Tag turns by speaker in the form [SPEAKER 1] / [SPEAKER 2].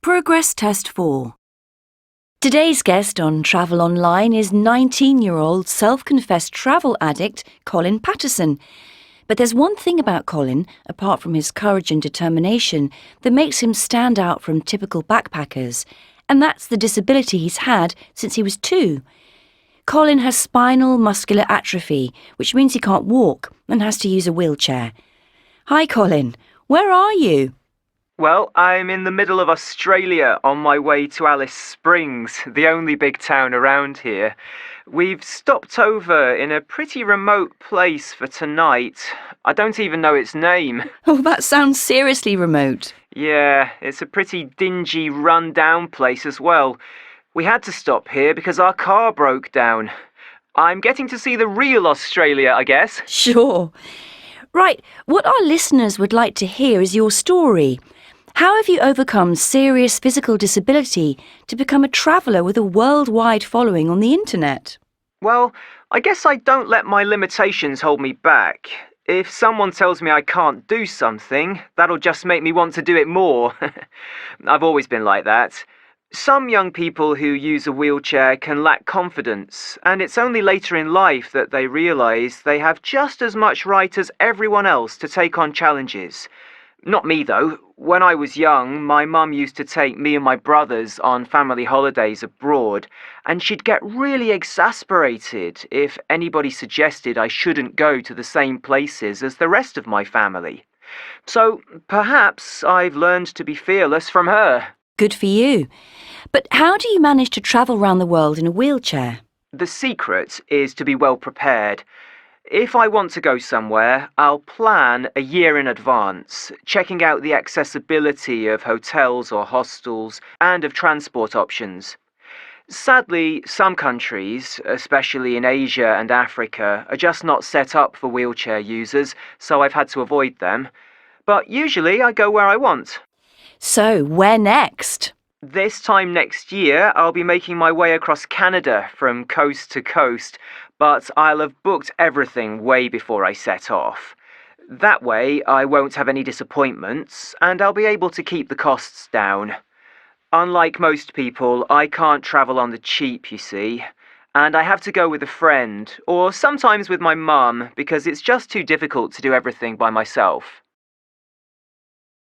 [SPEAKER 1] Progress Test 4. Today's guest on Travel Online is 19-year-old self-confessed travel addict Colin Patterson. But there's one thing about Colin, apart from his courage and determination, that makes him stand out from typical backpackers, and that's the disability he's had since he was 2. Colin has spinal muscular atrophy, which means he can't walk and has to use a wheelchair. Hi Colin, where are you?
[SPEAKER 2] Well, I'm in the middle of Australia on my way to Alice Springs, the only big town around here. We've stopped over in a pretty remote place for tonight. I don't even know its name.
[SPEAKER 1] Oh, that sounds seriously remote.
[SPEAKER 2] Yeah, it's a pretty dingy, run-down place as well. We had to stop here because our car broke down. I'm getting to see the real Australia, I guess.
[SPEAKER 1] Sure. Right, what our listeners would like to hear is your story. How have you overcome serious physical disability to become a traveller with a worldwide following on the internet?
[SPEAKER 2] Well, I guess I don't let my limitations hold me back. If someone tells me I can't do something, that'll just make me want to do it more. I've always been like that. Some young people who use a wheelchair can lack confidence, and it's only later in life that they realise they have just as much right as everyone else to take on challenges. Not me, though. When I was young, my mum used to take me and my brothers on family holidays abroad, and she'd get really exasperated if anybody suggested I shouldn't go to the same places as the rest of my family. So perhaps I've learned to be fearless from her.
[SPEAKER 1] Good for you. But how do you manage to travel around the world in a wheelchair?
[SPEAKER 2] The secret is to be well prepared. If I want to go somewhere, I'll plan a year in advance, checking out the accessibility of hotels or hostels and of transport options. Sadly, some countries, especially in Asia and Africa, are just not set up for wheelchair users, so I've had to avoid them. But usually I go where I want.
[SPEAKER 1] So, where next?
[SPEAKER 2] This time next year, I'll be making my way across Canada from coast to coast, but I'll have booked everything way before I set off. That way, I won't have any disappointments, and I'll be able to keep the costs down. Unlike most people, I can't travel on the cheap, you see, and I have to go with a friend, or sometimes with my mum, because it's just too difficult to do everything by myself.